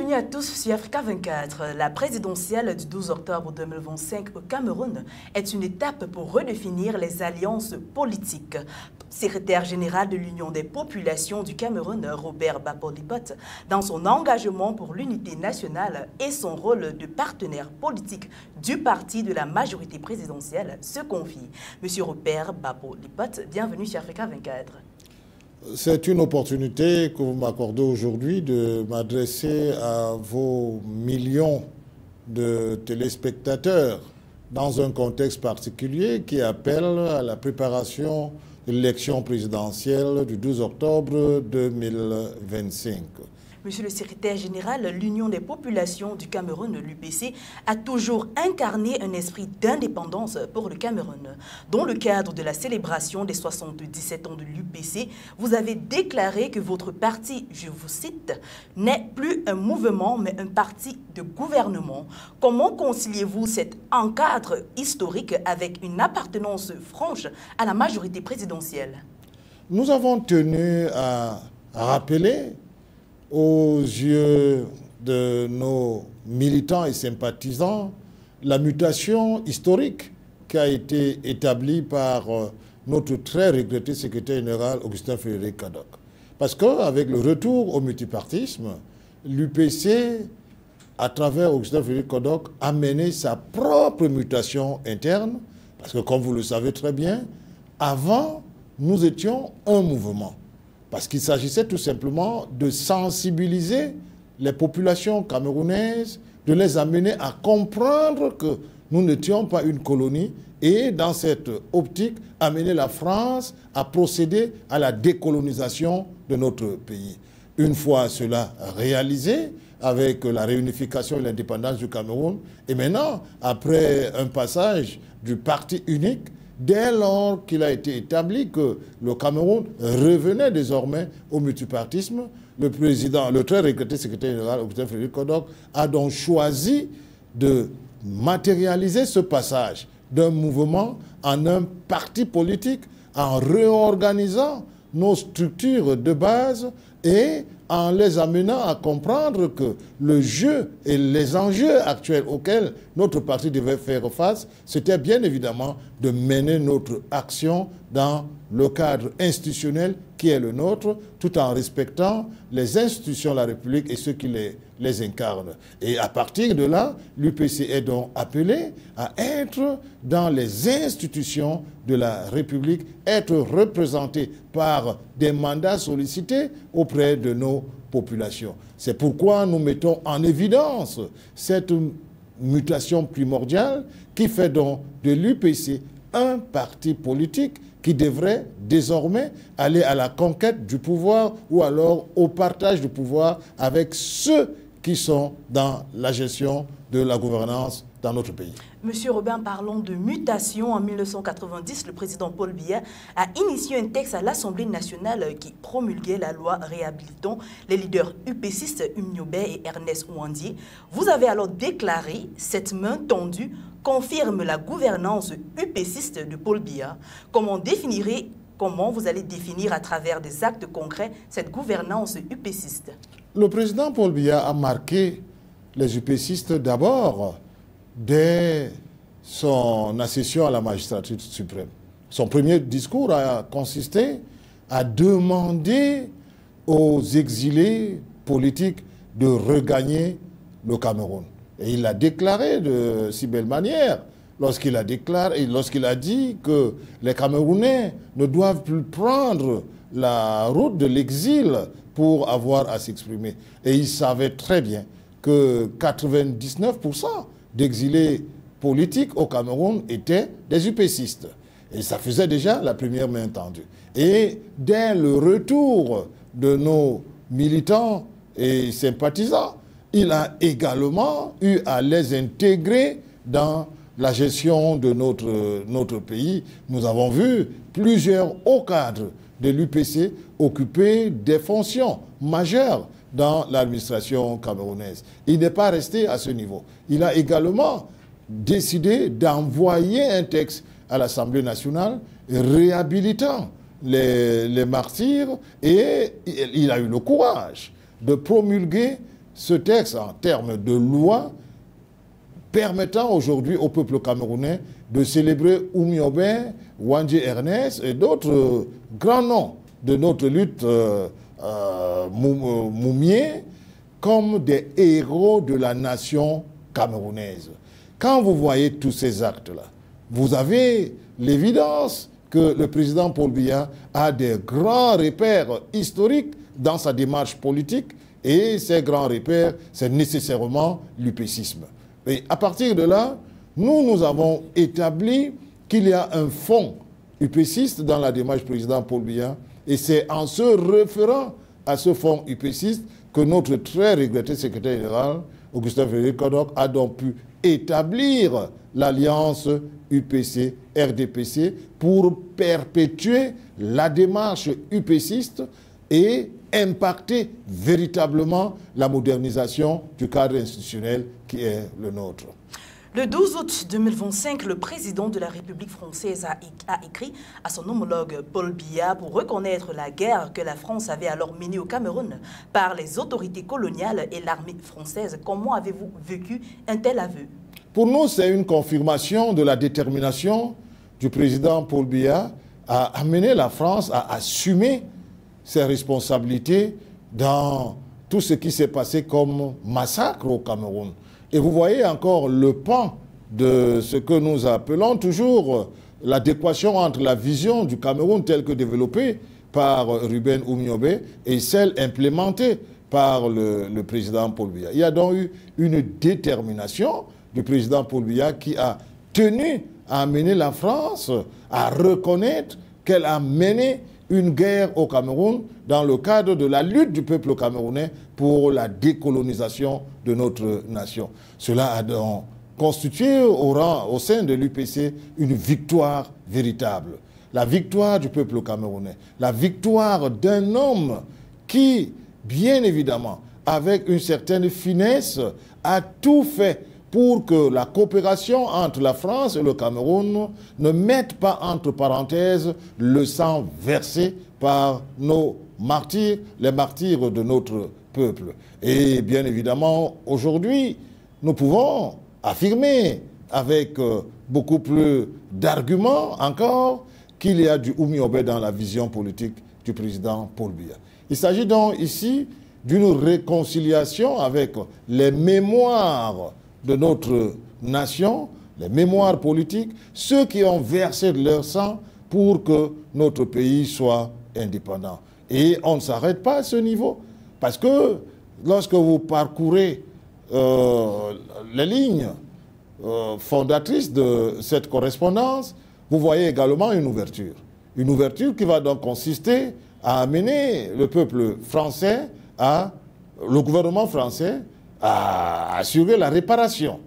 Bienvenue à tous sur Africa 24. La présidentielle du 12 octobre 2025 au Cameroun est une étape pour redéfinir les alliances politiques. Secrétaire général de l'Union des populations du Cameroun, Robert Bappo-Lipot, dans son engagement pour l'unité nationale et son rôle de partenaire politique du parti de la majorité présidentielle, se confie. Monsieur Robert Bappo-Lipot, bienvenue sur Africa 24. C'est une opportunité que vous m'accordez aujourd'hui de m'adresser à vos millions de téléspectateurs dans un contexte particulier qui appelle à la préparation de l'élection présidentielle du 12 octobre 2025. Monsieur le secrétaire général, l'Union des populations du Cameroun, l'UPC, a toujours incarné un esprit d'indépendance pour le Cameroun. Dans le cadre de la célébration des 77 ans de l'UPC, vous avez déclaré que votre parti, je vous cite, n'est plus un mouvement mais un parti de gouvernement. Comment conciliez-vous cet encadre historique avec une appartenance franche à la majorité présidentielle? Nous avons tenu à rappeler aux yeux de nos militants et sympathisants la mutation historique qui a été établie par notre très regretté secrétaire général Augustin Frédéric Kaddock. Parce qu'avec le retour au multipartisme, l'UPC, à travers Augustin Frédéric Kaddock, a mené sa propre mutation interne. Parce que comme vous le savez très bien, avant, nous étions un mouvement. Parce qu'il s'agissait tout simplement de sensibiliser les populations camerounaises, de les amener à comprendre que nous n'étions pas une colonie et dans cette optique, amener la France à procéder à la décolonisation de notre pays. Une fois cela réalisé, avec la réunification et l'indépendance du Cameroun, et maintenant, après un passage du parti unique, dès lors qu'il a été établi que le Cameroun revenait désormais au multipartisme, le président, le très regretté secrétaire général Augustin Frédéric Kaddock, a donc choisi de matérialiser ce passage d'un mouvement en un parti politique en réorganisant nos structures de base et en les amenant à comprendre que le jeu et les enjeux actuels auxquels notre parti devait faire face, c'était bien évidemment de mener notre action dans le cadre institutionnel qui est le nôtre, tout en respectant les institutions de la République et ceux qui les incarnent. Et à partir de là, l'UPC est donc appelé à être dans les institutions de la République, être représenté par des mandats sollicités auprès de nos populations. C'est pourquoi nous mettons en évidence cette mutation primordiale qui fait donc de l'UPC un parti politique qui devrait désormais aller à la conquête du pouvoir ou alors au partage du pouvoir avec ceux qui sont dans la gestion de la gouvernance dans notre pays. Monsieur Robin, parlons de mutation. En 1990, le président Paul Biya a initié un texte à l'Assemblée nationale qui promulguait la loi réhabilitant les leaders UPCistes Umniobé et Ernest Ouandié. Vous avez alors déclaré cette main tendue confirme la gouvernance UPCiste de Paul Biya. Comment vous allez définir à travers des actes concrets cette gouvernance UPCiste? Le président Paul Biya a marqué les UPCistes d'abord dès son accession à la magistrature suprême. Son premier discours a consisté à demander aux exilés politiques de regagner le Cameroun. Et il l'a déclaré de si belle manière lorsqu'il a dit que les Camerounais ne doivent plus prendre la route de l'exil pour avoir à s'exprimer. Et il savait très bien que 99% d'exilés politiques au Cameroun étaient des UPCistes. Et ça faisait déjà la première main tendue. Et dès le retour de nos militants et sympathisants, il a également eu à les intégrer dans la gestion de notre pays. Nous avons vu plusieurs hauts cadres de l'UPC occuper des fonctions majeures dans l'administration camerounaise. Il n'est pas resté à ce niveau. Il a également décidé d'envoyer un texte à l'Assemblée nationale réhabilitant les martyrs et il a eu le courage de promulguer ce texte en termes de loi permettant aujourd'hui au peuple camerounais de célébrer Oumyobé, Wandji Ernest et d'autres grands noms de notre lutte moumier comme des héros de la nation camerounaise. Quand vous voyez tous ces actes-là, vous avez l'évidence que le président Paul Biya a des grands repères historiques dans sa démarche politique, et ces grands repères, c'est nécessairement l'upécisme. Et à partir de là, nous avons établi qu'il y a un fond upéciste dans la démarche du président Paul Biya, et c'est en se référant à ce fond upéciste que notre très regretté secrétaire général, Augustin Frédéric Kodok, a donc pu établir l'alliance UPC-RDPC pour perpétuer la démarche upéciste et impacter véritablement la modernisation du cadre institutionnel qui est le nôtre. Le 12 août 2025, le président de la République française a écrit à son homologue Paul Biya pour reconnaître la guerre que la France avait alors menée au Cameroun par les autorités coloniales et l'armée française. Comment avez-vous vécu un tel aveu? Pour nous, c'est une confirmation de la détermination du président Paul Biya à amener la France à assumer ses responsabilités dans tout ce qui s'est passé comme massacre au Cameroun. Et vous voyez encore le pan de ce que nous appelons toujours l'adéquation entre la vision du Cameroun telle que développée par Ruben Oumyobé et celle implémentée par le président Paul Biya. Il y a donc eu une détermination du président Paul Biya qui a tenu à amener la France à reconnaître qu'elle a mené une guerre au Cameroun dans le cadre de la lutte du peuple camerounais pour la décolonisation de notre nation. Cela a donc constitué au sein de l'UPC une victoire véritable. La victoire du peuple camerounais, la victoire d'un homme qui, bien évidemment, avec une certaine finesse, a tout fait pour que la coopération entre la France et le Cameroun ne mette pas entre parenthèses le sang versé par nos martyrs, les martyrs de notre peuple. Et bien évidemment, aujourd'hui, nous pouvons affirmer avec beaucoup plus d'arguments encore qu'il y a du Oumyobé dans la vision politique du président Paul Biya. Il s'agit donc ici d'une réconciliation avec les mémoires de notre nation, les mémoires politiques, ceux qui ont versé de leur sang pour que notre pays soit indépendant. Et on ne s'arrête pas à ce niveau, parce que lorsque vous parcourez les lignes fondatrices de cette correspondance, vous voyez également une ouverture qui va donc consister à amener le peuple français, le gouvernement français, à assurer la réparation.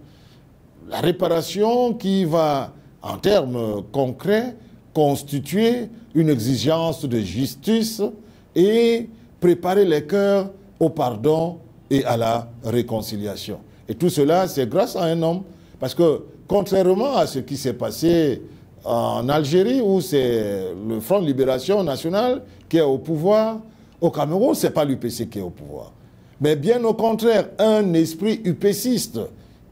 La réparation qui va, en termes concrets, constituer une exigence de justice et préparer les cœurs au pardon et à la réconciliation. Et tout cela, c'est grâce à un homme, parce que contrairement à ce qui s'est passé en Algérie, où c'est le Front de Libération Nationale qui est au pouvoir, au Cameroun, ce n'est pas l'UPC qui est au pouvoir. Mais bien au contraire, un esprit upéciste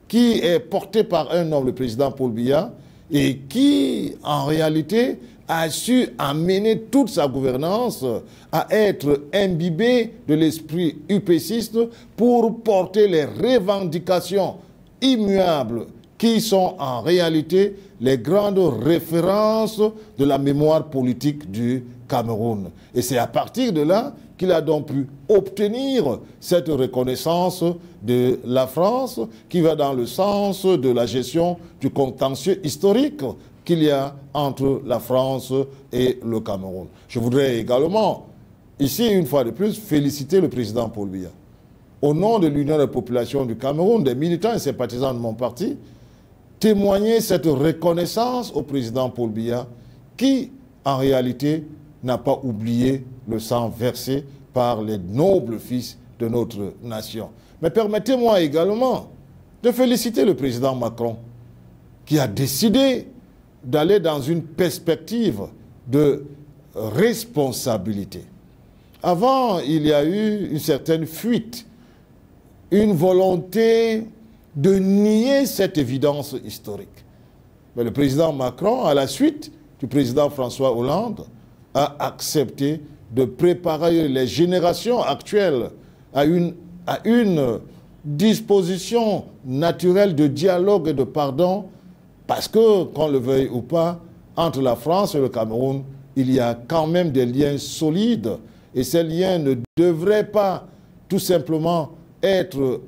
qui est porté par un homme, le président Paul Biya, et qui, en réalité, a su amener toute sa gouvernance à être imbibé de l'esprit upéciste pour porter les revendications immuables qui sont en réalité les grandes références de la mémoire politique du Cameroun. Et c'est à partir de là qu'il a donc pu obtenir cette reconnaissance de la France qui va dans le sens de la gestion du contentieux historique qu'il y a entre la France et le Cameroun. Je voudrais également, ici une fois de plus, féliciter le président Paul Biya. Au nom de l'Union des populations du Cameroun, des militants et sympathisants de mon parti, témoigner cette reconnaissance au président Paul Biya qui, en réalité, n'a pas oublié le sang versé par les nobles fils de notre nation. Mais permettez-moi également de féliciter le président Macron qui a décidé d'aller dans une perspective de responsabilité. Avant, il y a eu une certaine fuite une volonté de nier cette évidence historique. Mais le président Macron, à la suite du président François Hollande, a accepté de préparer les générations actuelles à une disposition naturelle de dialogue et de pardon, parce que, qu'on le veuille ou pas, entre la France et le Cameroun, il y a quand même des liens solides, et ces liens ne devraient pas tout simplement être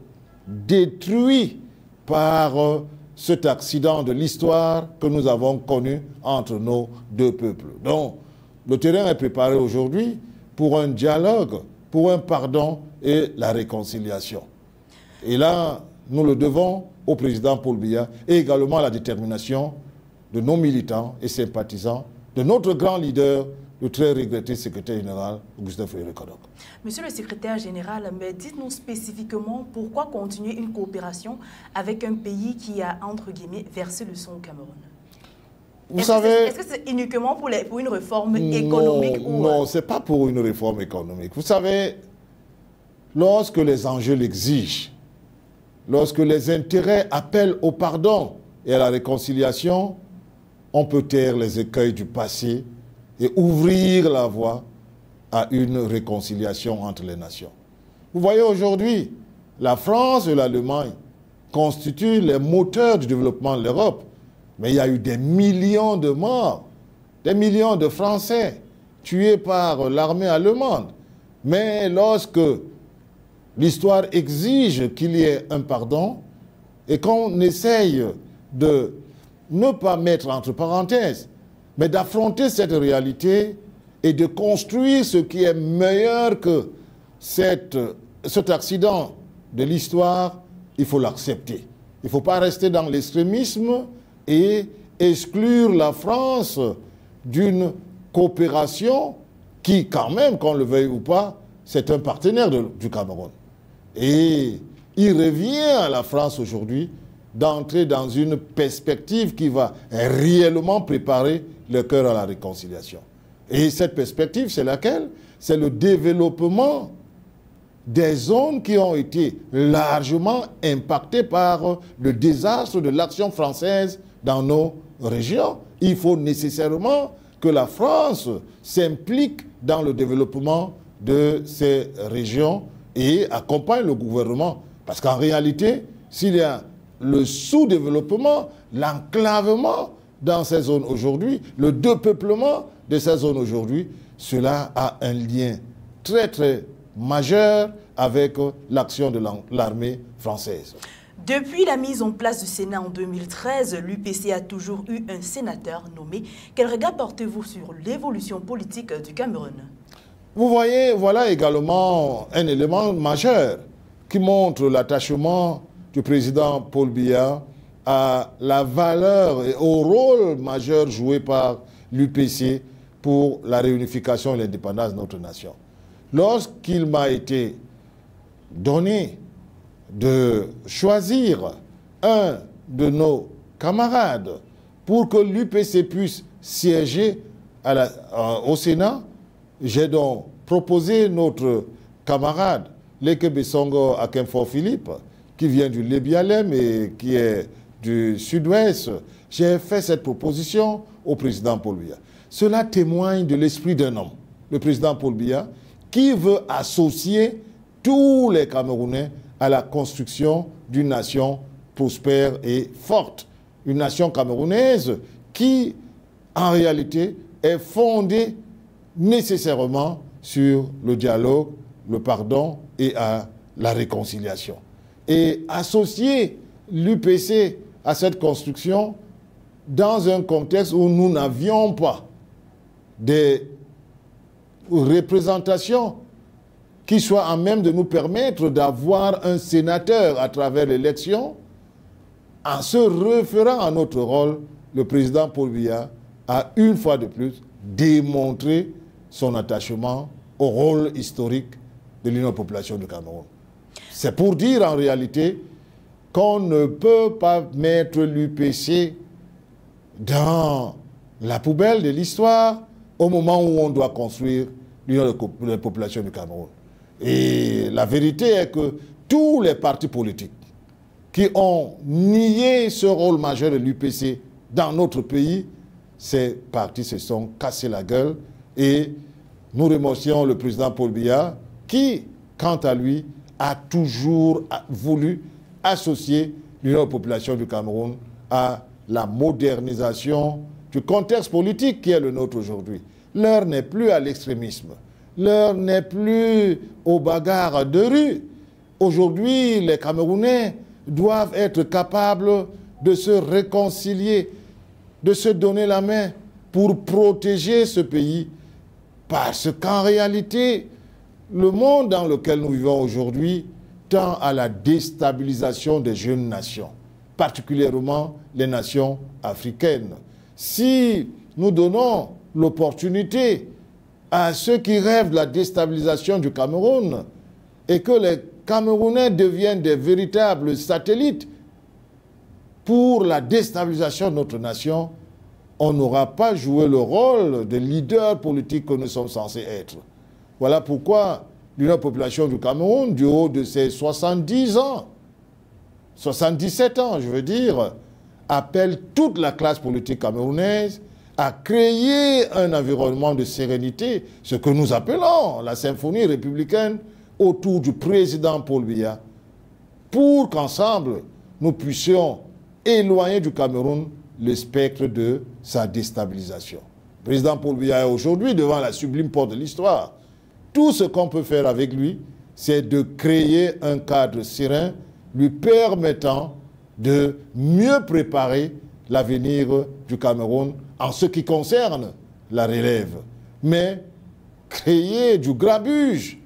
détruits par cet accident de l'histoire que nous avons connu entre nos deux peuples. Donc, le terrain est préparé aujourd'hui pour un dialogue, pour un pardon et la réconciliation. Et là, nous le devons au président Paul Biya et également à la détermination de nos militants et sympathisants, de notre grand leader, le très regretté secrétaire général, Augustin Frédéric-Kodok. Monsieur le secrétaire général, mais dites-nous spécifiquement pourquoi continuer une coopération avec un pays qui a, entre guillemets, versé le sang au Cameroun? Est-ce que c'est uniquement pour une réforme économique? Non, ce n'est pas pour une réforme économique. Vous savez, lorsque les enjeux l'exigent, lorsque les intérêts appellent au pardon et à la réconciliation, on peut taire les écueils du passé et ouvrir la voie à une réconciliation entre les nations. Vous voyez aujourd'hui, la France et l'Allemagne constituent les moteurs du développement de l'Europe. Mais il y a eu des millions de morts, des millions de Français tués par l'armée allemande. Mais lorsque l'histoire exige qu'il y ait un pardon et qu'on essaye de ne pas mettre entre parenthèses, mais d'affronter cette réalité et de construire ce qui est meilleur que cet accident de l'histoire, il faut l'accepter. Il ne faut pas rester dans l'extrémisme et exclure la France d'une coopération qui, quand même, qu'on le veuille ou pas, c'est un partenaire du Cameroun. Et il revient à la France aujourd'hui d'entrer dans une perspective qui va réellement préparer le cœur à la réconciliation. Et cette perspective, c'est laquelle? C'est le développement des zones qui ont été largement impactées par le désastre de l'action française dans nos régions. Il faut nécessairement que la France s'implique dans le développement de ces régions et accompagne le gouvernement. Parce qu'en réalité, s'il y a le sous-développement, l'enclavement dans ces zones aujourd'hui, le dépeuplement de ces zones aujourd'hui, cela a un lien très très majeur avec l'action de l'armée française. Depuis la mise en place du Sénat en 2013, l'UPC a toujours eu un sénateur nommé. Quel regard portez-vous sur l'évolution politique du Cameroun? Vous voyez, voilà également un élément majeur qui montre l'attachement du président Paul Biya à la valeur et au rôle majeur joué par l'UPC pour la réunification et l'indépendance de notre nation. Lorsqu'il m'a été donné de choisir un de nos camarades pour que l'UPC puisse siéger au Sénat, j'ai donc proposé notre camarade Leke Besongo Akemfor Philippe, qui vient du Lébialem et qui est du sud-ouest. J'ai fait cette proposition au président Paul Biya. Cela témoigne de l'esprit d'un homme, le président Paul Biya, qui veut associer tous les Camerounais à la construction d'une nation prospère et forte. Une nation camerounaise qui, en réalité, est fondée nécessairement sur le dialogue, le pardon et à la réconciliation. Et associer l'UPC à cette construction dans un contexte où nous n'avions pas des représentations qui soient à même de nous permettre d'avoir un sénateur à travers l'élection, en se référant à notre rôle, le président Paul Biya a une fois de plus démontré son attachement au rôle historique de l'Union des populations du Cameroun. C'est pour dire en réalité qu'on ne peut pas mettre l'UPC dans la poubelle de l'histoire au moment où on doit construire l'Union des populations du Cameroun. Et la vérité est que tous les partis politiques qui ont nié ce rôle majeur de l'UPC dans notre pays, ces partis se sont cassés la gueule et nous remercions le président Paul Biya qui, quant à lui, a toujours voulu associer l'Union des populations du Cameroun à la modernisation du contexte politique qui est le nôtre aujourd'hui. L'heure n'est plus à l'extrémisme, l'heure n'est plus aux bagarres de rue. Aujourd'hui, les Camerounais doivent être capables de se réconcilier, de se donner la main pour protéger ce pays. Parce qu'en réalité, le monde dans lequel nous vivons aujourd'hui tend à la déstabilisation des jeunes nations, particulièrement les nations africaines. Si nous donnons l'opportunité à ceux qui rêvent de la déstabilisation du Cameroun et que les Camerounais deviennent des véritables satellites pour la déstabilisation de notre nation, on n'aura pas joué le rôle de leader politique que nous sommes censés être. Voilà pourquoi l'Union des populations du Cameroun, du haut de ses 70 ans, 77 ans, je veux dire, appelle toute la classe politique camerounaise à créer un environnement de sérénité, ce que nous appelons la symphonie républicaine autour du président Paul Biya, pour qu'ensemble, nous puissions éloigner du Cameroun le spectre de sa déstabilisation. Le président Paul Biya est aujourd'hui devant la sublime porte de l'histoire. Tout ce qu'on peut faire avec lui, c'est de créer un cadre serein lui permettant de mieux préparer l'avenir du Cameroun en ce qui concerne la relève. Mais créer du grabuge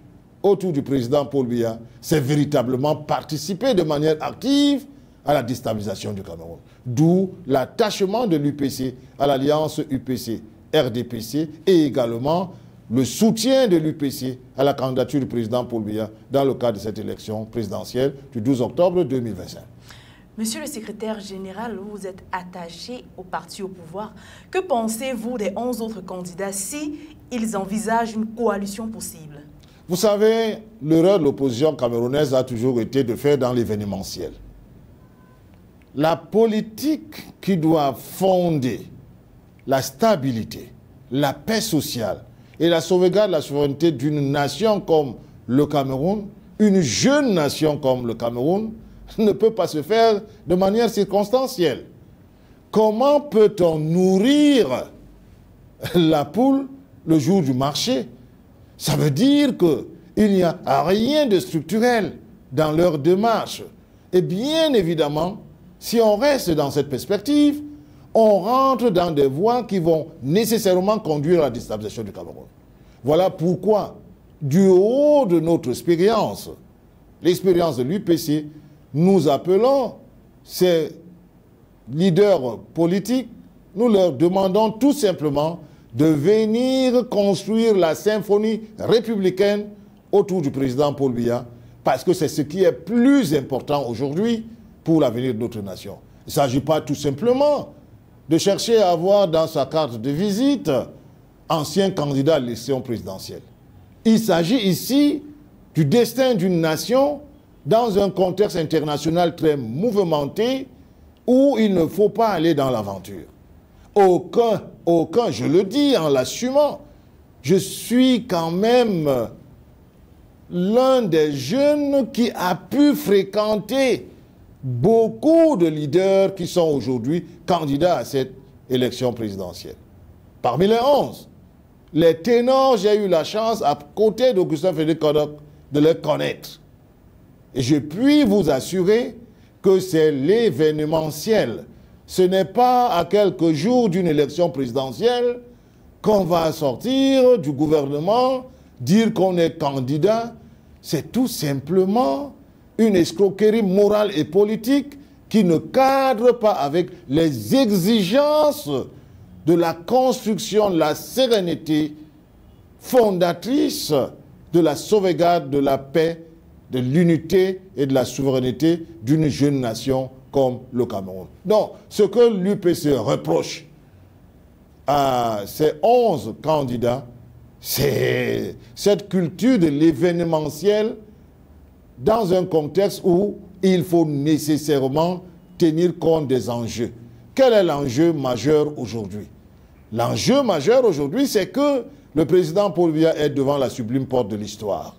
autour du président Paul Biya, c'est véritablement participer de manière active à la déstabilisation du Cameroun. D'où l'attachement de l'UPC à l'alliance UPC-RDPC et également le soutien de l'UPC à la candidature du président Paul Biya dans le cadre de cette élection présidentielle du 12 octobre 2025. Monsieur le secrétaire général, vous êtes attaché au parti au pouvoir. Que pensez-vous des 11 autres candidats si ils envisagent une coalition possible? Vous savez, l'erreur de l'opposition camerounaise a toujours été de faire dans l'événementiel. La politique qui doit fonder la stabilité, la paix sociale et la sauvegarde de la souveraineté d'une nation comme le Cameroun, une jeune nation comme le Cameroun, ne peut pas se faire de manière circonstancielle. Comment peut-on nourrir la poule le jour du marché? Ça veut dire qu'il n'y a rien de structurel dans leur démarche. Et bien évidemment, si on reste dans cette perspective, on rentre dans des voies qui vont nécessairement conduire à la déstabilisation du Cameroun. Voilà pourquoi, du haut de notre expérience, l'expérience de l'UPC, nous appelons ces leaders politiques, nous leur demandons tout simplement de venir construire la symphonie républicaine autour du président Paul Biya, parce que c'est ce qui est plus important aujourd'hui pour l'avenir de notre nation. Il ne s'agit pas tout simplement de chercher à avoir dans sa carte de visite ancien candidat à l'élection présidentielle. Il s'agit ici du destin d'une nation dans un contexte international très mouvementé où il ne faut pas aller dans l'aventure. Aucun, je le dis en l'assumant, je suis quand même l'un des jeunes qui a pu fréquenter beaucoup de leaders qui sont aujourd'hui candidats à cette élection présidentielle. Parmi les 11, les ténors, j'ai eu la chance, à côté d'Augustin Frédéric Kodok, de les connaître. Et je puis vous assurer que c'est l'événementiel. Ce n'est pas à quelques jours d'une élection présidentielle qu'on va sortir du gouvernement, dire qu'on est candidat. C'est tout simplement une escroquerie morale et politique qui ne cadre pas avec les exigences de la construction de la sérénité fondatrice de la sauvegarde de la paix, de l'unité et de la souveraineté d'une jeune nation comme le Cameroun. Donc, ce que l'UPC reproche à ces 11 candidats, c'est cette culture de l'événementiel dans un contexte où il faut nécessairement tenir compte des enjeux. Quel est l'enjeu majeur aujourd'hui? L'enjeu majeur aujourd'hui, c'est que le président Paul Biya est devant la sublime porte de l'histoire.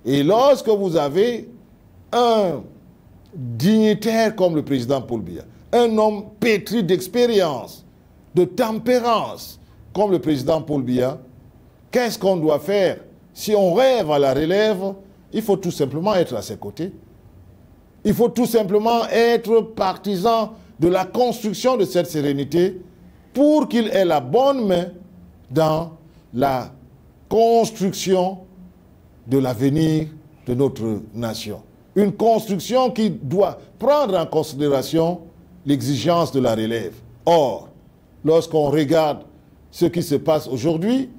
Et lorsque vous avez un dignitaire comme le président Paul Biya, un homme pétri d'expérience, de tempérance, comme le président Paul Biya, qu'est-ce qu'on doit faire? Si on rêve à la relève, il faut tout simplement être à ses côtés. Il faut tout simplement être partisan de la construction de cette sérénité pour qu'il ait la bonne main dans la construction de l'avenir de notre nation. Une construction qui doit prendre en considération l'exigence de la relève. Or, lorsqu'on regarde ce qui se passe aujourd'hui,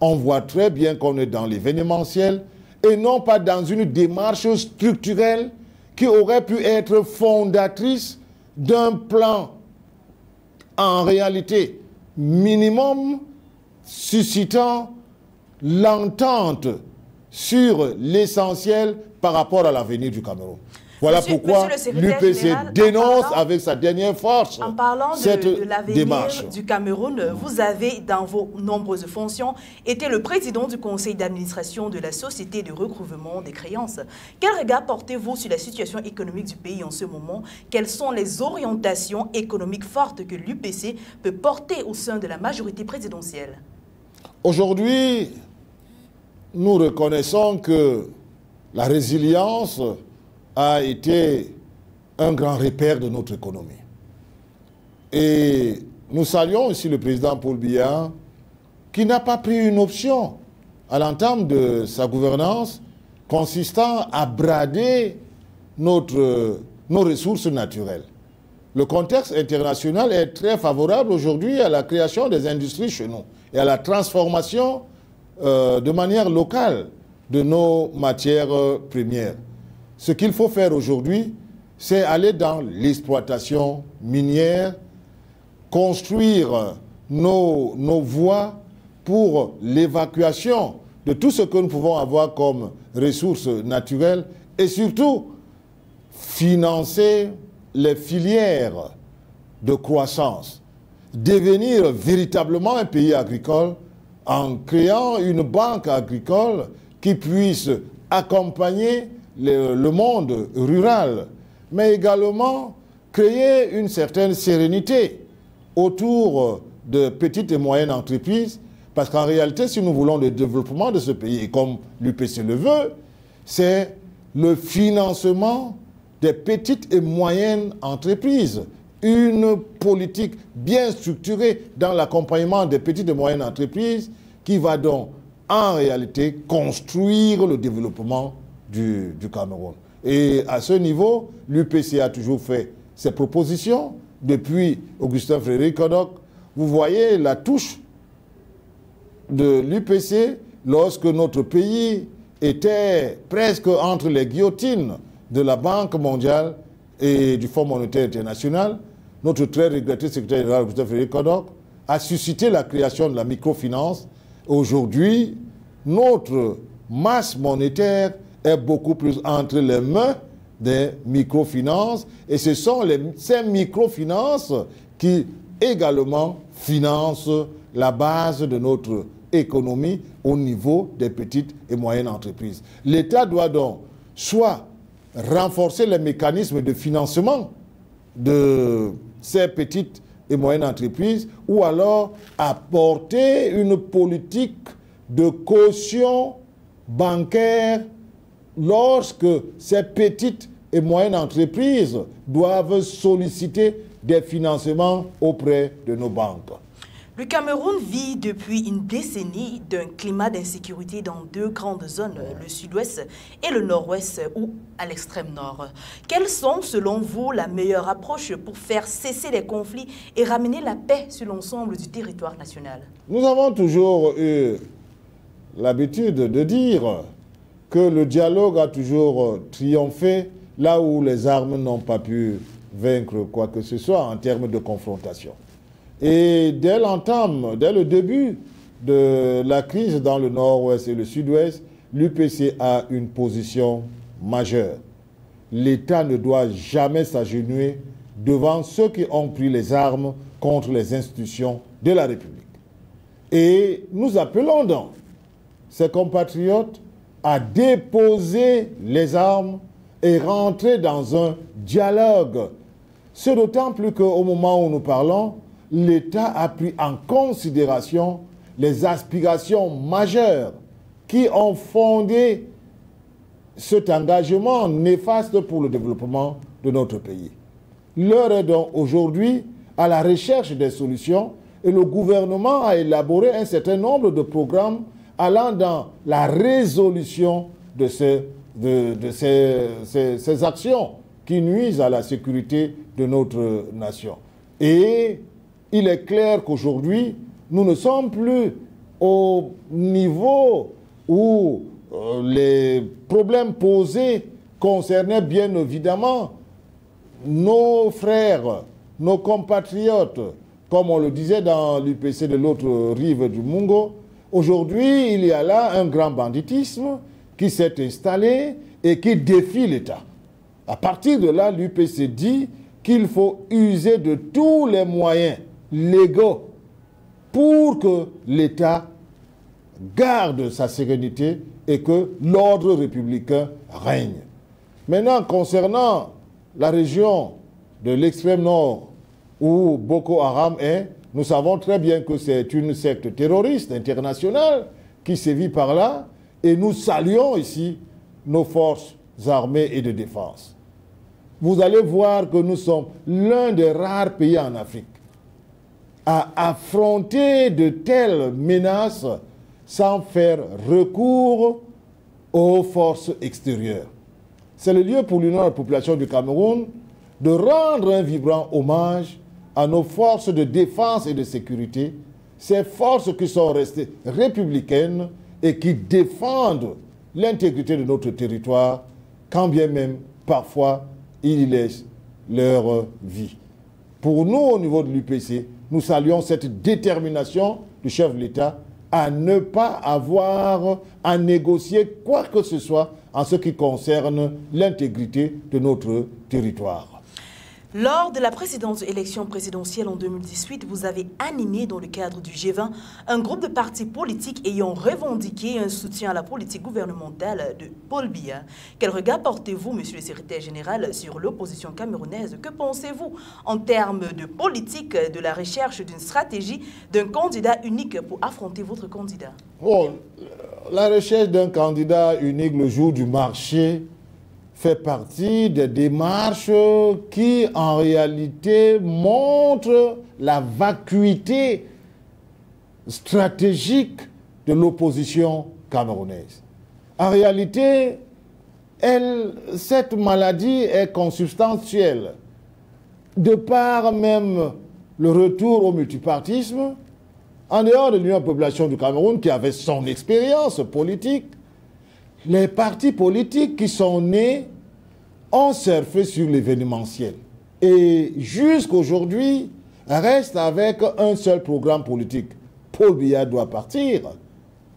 on voit très bien qu'on est dans l'événementiel et non pas dans une démarche structurelle qui aurait pu être fondatrice d'un plan en réalité minimum suscitant l'entente sur l'essentiel par rapport à l'avenir du Cameroun. Voilà pourquoi l'UPC dénonce avec sa dernière force en parlant de l'avenir du Cameroun. Vous avez, dans vos nombreuses fonctions, été le président du conseil d'administration de la Société de recouvrement des créances. Quel regard portez-vous sur la situation économique du pays en ce moment? Quelles sont les orientations économiques fortes que l'UPC peut porter au sein de la majorité présidentielle? Aujourd'hui, nous reconnaissons que la résilience a été un grand repère de notre économie. Et nous saluons aussi le président Paul Biya qui n'a pas pris une option à l'entame de sa gouvernance consistant à brader nos ressources naturelles. Le contexte international est très favorable aujourd'hui à la création des industries chez nous et à la transformation de manière locale de nos matières premières. Ce qu'il faut faire aujourd'hui, c'est aller dans l'exploitation minière, construire nos voies pour l'évacuation de tout ce que nous pouvons avoir comme ressources naturelles et surtout financer les filières de croissance, devenir véritablement un pays agricole en créant une banque agricole qui puisse accompagner le monde rural, mais également créer une certaine sérénité autour de petites et moyennes entreprises, parce qu'en réalité, si nous voulons le développement de ce pays, et comme l'UPC le veut, c'est le financement des petites et moyennes entreprises, une politique bien structurée dans l'accompagnement des petites et moyennes entreprises qui va donc en réalité construire le développement du Cameroun. Et à ce niveau, l'UPC a toujours fait ses propositions. Depuis Augustin Frédéric Kodok, vous voyez la touche de l'UPC lorsque notre pays était presque entre les guillotines de la Banque mondiale et du Fonds monétaire international. Notre très regretté secrétaire général Augustin Frédéric Kodok a suscité la création de la microfinance. Aujourd'hui, notre masse monétaire est beaucoup plus entre les mains des microfinances et ce sont ces microfinances qui également financent la base de notre économie au niveau des petites et moyennes entreprises. L'État doit donc soit renforcer les mécanismes de financement de ces petites et moyennes entreprises ou alors apporter une politique de caution bancaire lorsque ces petites et moyennes entreprises doivent solliciter des financements auprès de nos banques. Le Cameroun vit depuis une décennie d'un climat d'insécurité dans deux grandes zones, le sud-ouest et le nord-ouest ou à l'extrême nord. Quelles sont, selon vous, la meilleure approche pour faire cesser les conflits et ramener la paix sur l'ensemble du territoire national? Nous avons toujours eu l'habitude de dire que le dialogue a toujours triomphé là où les armes n'ont pas pu vaincre quoi que ce soit en termes de confrontation. Et dès l'entame, dès le début de la crise dans le nord-ouest et le sud-ouest, l'UPC a une position majeur. L'État ne doit jamais s'agenouiller devant ceux qui ont pris les armes contre les institutions de la République. Et nous appelons donc ses compatriotes à déposer les armes et rentrer dans un dialogue. C'est d'autant plus qu'au moment où nous parlons, l'État a pris en considération les aspirations majeures qui ont fondé cet engagement néfaste pour le développement de notre pays. L'heure est donc aujourd'hui à la recherche des solutions et le gouvernement a élaboré un certain nombre de programmes allant dans la résolution de ces actions qui nuisent à la sécurité de notre nation. Et il est clair qu'aujourd'hui, nous ne sommes plus au niveau où les problèmes posés concernaient bien évidemment nos frères, nos compatriotes, comme on le disait dans l'UPC de l'autre rive du Mungo. Aujourd'hui, il y a là un grand banditisme qui s'est installé et qui défie l'État. À partir de là, l'UPC dit qu'il faut user de tous les moyens légaux pour que l'État garde sa sérénité et que l'ordre républicain règne. Maintenant, concernant la région de l'extrême nord où Boko Haram est, nous savons très bien que c'est une secte terroriste internationale qui sévit par là et nous saluons ici nos forces armées et de défense. Vous allez voir que nous sommes l'un des rares pays en Afrique à affronter de telles menaces sans faire recours aux forces extérieures. C'est le lieu pour l'Union de la population du Cameroun de rendre un vibrant hommage à nos forces de défense et de sécurité, ces forces qui sont restées républicaines et qui défendent l'intégrité de notre territoire, quand bien même parfois ils y laissent leur vie. Pour nous, au niveau de l'UPC, nous saluons cette détermination du chef de l'État à ne pas avoir à négocier quoi que ce soit en ce qui concerne l'intégrité de notre territoire. Lors de la précédente élection présidentielle en 2018, vous avez animé dans le cadre du G20 un groupe de partis politiques ayant revendiqué un soutien à la politique gouvernementale de Paul Biya. Quel regard portez-vous, monsieur le secrétaire général, sur l'opposition camerounaise? Que pensez-vous en termes de politique, de la recherche d'une stratégie, d'un candidat unique pour affronter votre candidat? Bon, la recherche d'un candidat unique le jour du marché fait partie des démarches qui, en réalité, montrent la vacuité stratégique de l'opposition camerounaise. En réalité, cette maladie est consubstantielle. De par même le retour au multipartisme, en dehors de l'Union de la population du Cameroun, qui avait son expérience politique, les partis politiques qui sont nés ont surfé sur l'événementiel. Et jusqu'aujourd'hui, restent avec un seul programme politique. Paul Biya doit partir.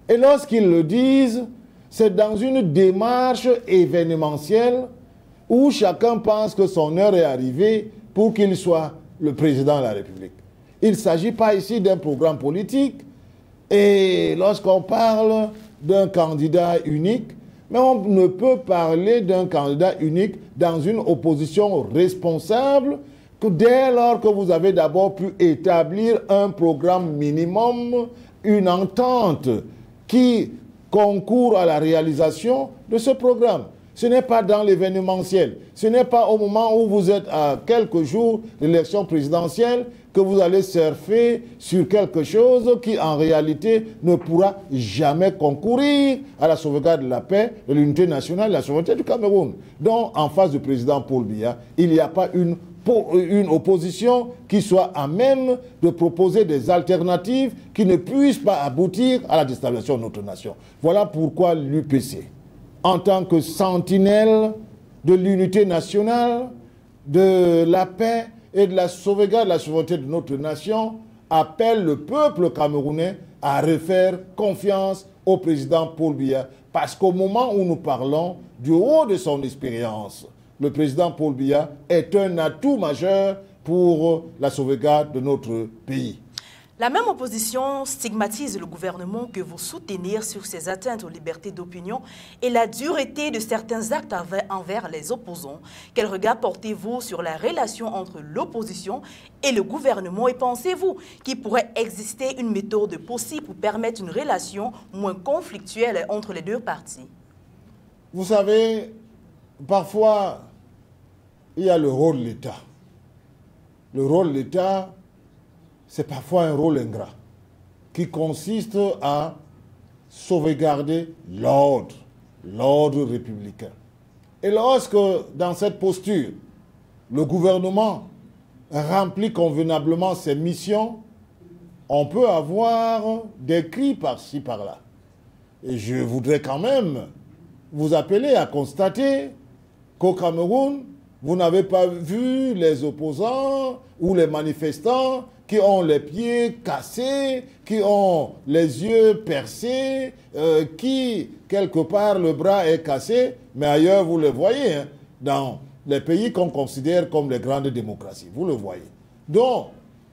Et lorsqu'ils le disent, c'est dans une démarche événementielle où chacun pense que son heure est arrivée pour qu'il soit le président de la République. Il ne s'agit pas ici d'un programme politique. Et lorsqu'on parle d'un candidat unique, mais on ne peut parler d'un candidat unique dans une opposition responsable que dès lors que vous avez d'abord pu établir un programme minimum, une entente qui concourt à la réalisation de ce programme. Ce n'est pas dans l'événementiel, ce n'est pas au moment où vous êtes à quelques jours de l'élection présidentielle que vous allez surfer sur quelque chose qui en réalité ne pourra jamais concourir à la sauvegarde de la paix, de l'unité nationale et de la souveraineté du Cameroun. Donc en face du président Paul Biya, il n'y a pas une opposition qui soit à même de proposer des alternatives qui ne puissent pas aboutir à la déstabilisation de notre nation. Voilà pourquoi l'UPC, en tant que sentinelle de l'unité nationale, de la paix et de la sauvegarde de la souveraineté de notre nation, appelle le peuple camerounais à refaire confiance au président Paul Biya. Parce qu'au moment où nous parlons, du haut de son expérience, le président Paul Biya est un atout majeur pour la sauvegarde de notre pays. La même opposition stigmatise le gouvernement que vous soutenez sur ses atteintes aux libertés d'opinion et la dureté de certains actes envers les opposants. Quel regard portez-vous sur la relation entre l'opposition et le gouvernement et pensez-vous qu'il pourrait exister une méthode possible pour permettre une relation moins conflictuelle entre les deux parties? Vous savez, parfois, il y a le rôle de l'État. Le rôle de l'État, c'est parfois un rôle ingrat qui consiste à sauvegarder l'ordre républicain. Et lorsque, dans cette posture, le gouvernement remplit convenablement ses missions, on peut avoir des cris par-ci, par-là. Et je voudrais quand même vous appeler à constater qu'au Cameroun, vous n'avez pas vu les opposants ou les manifestants qui ont les pieds cassés, qui ont les yeux percés, qui, quelque part, le bras est cassé. Mais ailleurs, vous le voyez, hein, dans les pays qu'on considère comme les grandes démocraties. Vous le voyez. Donc,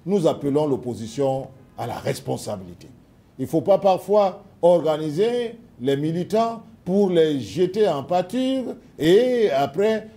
nous appelons l'opposition à la responsabilité. Il ne faut pas parfois organiser les militants pour les jeter en pâture et après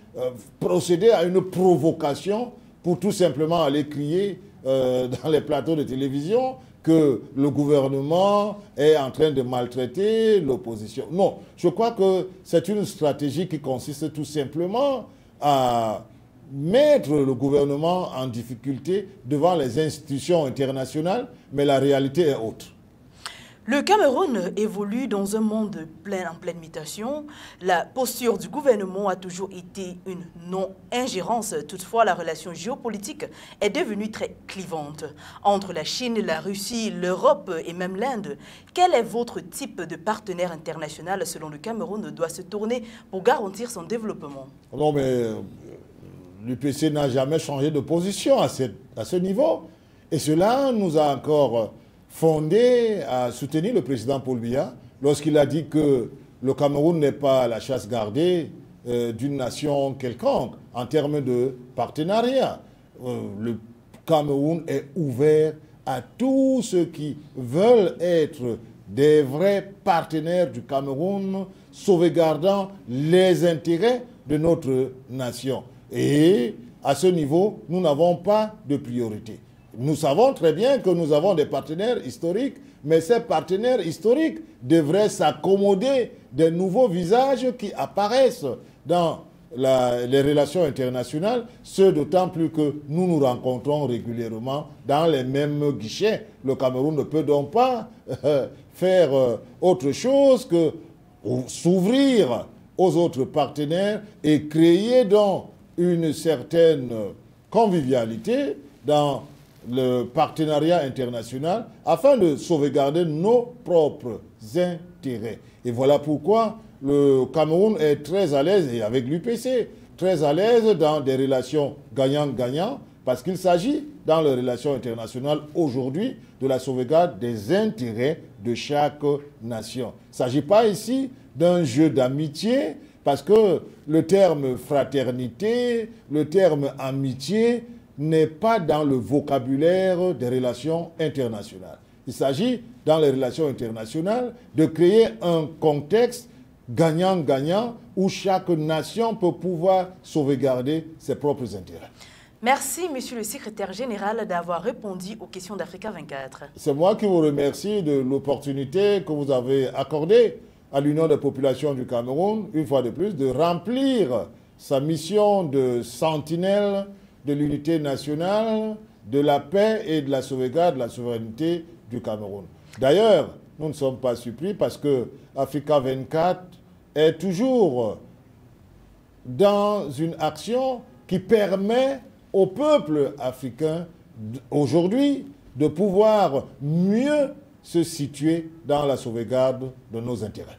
procéder à une provocation pour tout simplement aller crier dans les plateaux de télévision que le gouvernement est en train de maltraiter l'opposition. Non, je crois que c'est une stratégie qui consiste tout simplement à mettre le gouvernement en difficulté devant les institutions internationales, mais la réalité est autre. Le Cameroun évolue dans un monde en pleine mutation. La posture du gouvernement a toujours été une non-ingérence. Toutefois, la relation géopolitique est devenue très clivante. Entre la Chine, la Russie, l'Europe et même l'Inde, quel est votre type de partenaire international selon le Cameroun doit se tourner pour garantir son développement? Non, mais l'UPC n'a jamais changé de position à ce niveau. Et cela nous a encore fondé à soutenir le président Paul Biya lorsqu'il a dit que le Cameroun n'est pas la chasse gardée d'une nation quelconque en termes de partenariat. Le Cameroun est ouvert à tous ceux qui veulent être des vrais partenaires du Cameroun, sauvegardant les intérêts de notre nation. Et à ce niveau, nous n'avons pas de priorité. Nous savons très bien que nous avons des partenaires historiques, mais ces partenaires historiques devraient s'accommoder des nouveaux visages qui apparaissent dans les relations internationales, ce d'autant plus que nous nous rencontrons régulièrement dans les mêmes guichets. Le Cameroun ne peut donc pas faire autre chose que s'ouvrir aux autres partenaires et créer donc une certaine convivialité dans le partenariat international afin de sauvegarder nos propres intérêts. Et voilà pourquoi le Cameroun est très à l'aise, et avec l'UPC, très à l'aise dans des relations gagnant-gagnant, parce qu'il s'agit dans les relations internationales aujourd'hui de la sauvegarde des intérêts de chaque nation. Il ne s'agit pas ici d'un jeu d'amitié, parce que le terme fraternité, le terme amitié n'est pas dans le vocabulaire des relations internationales. Il s'agit, dans les relations internationales, de créer un contexte gagnant-gagnant où chaque nation peut pouvoir sauvegarder ses propres intérêts. Merci, Monsieur le Secrétaire général, d'avoir répondu aux questions d'Africa 24. C'est moi qui vous remercie de l'opportunité que vous avez accordée à l'Union des populations du Cameroun, une fois de plus, de remplir sa mission de sentinelle de l'unité nationale, de la paix et de la sauvegarde de la souveraineté du Cameroun. D'ailleurs, nous ne sommes pas surpris parce que Africa 24 est toujours dans une action qui permet au peuple africain aujourd'hui de pouvoir mieux se situer dans la sauvegarde de nos intérêts.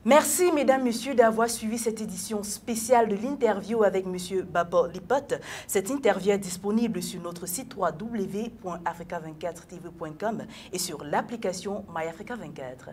Merci, mesdames, messieurs, d'avoir suivi cette édition spéciale de l'interview avec M. Babo Lipot. Cette interview est disponible sur notre site www.africa24tv.com et sur l'application MyAfrica 24.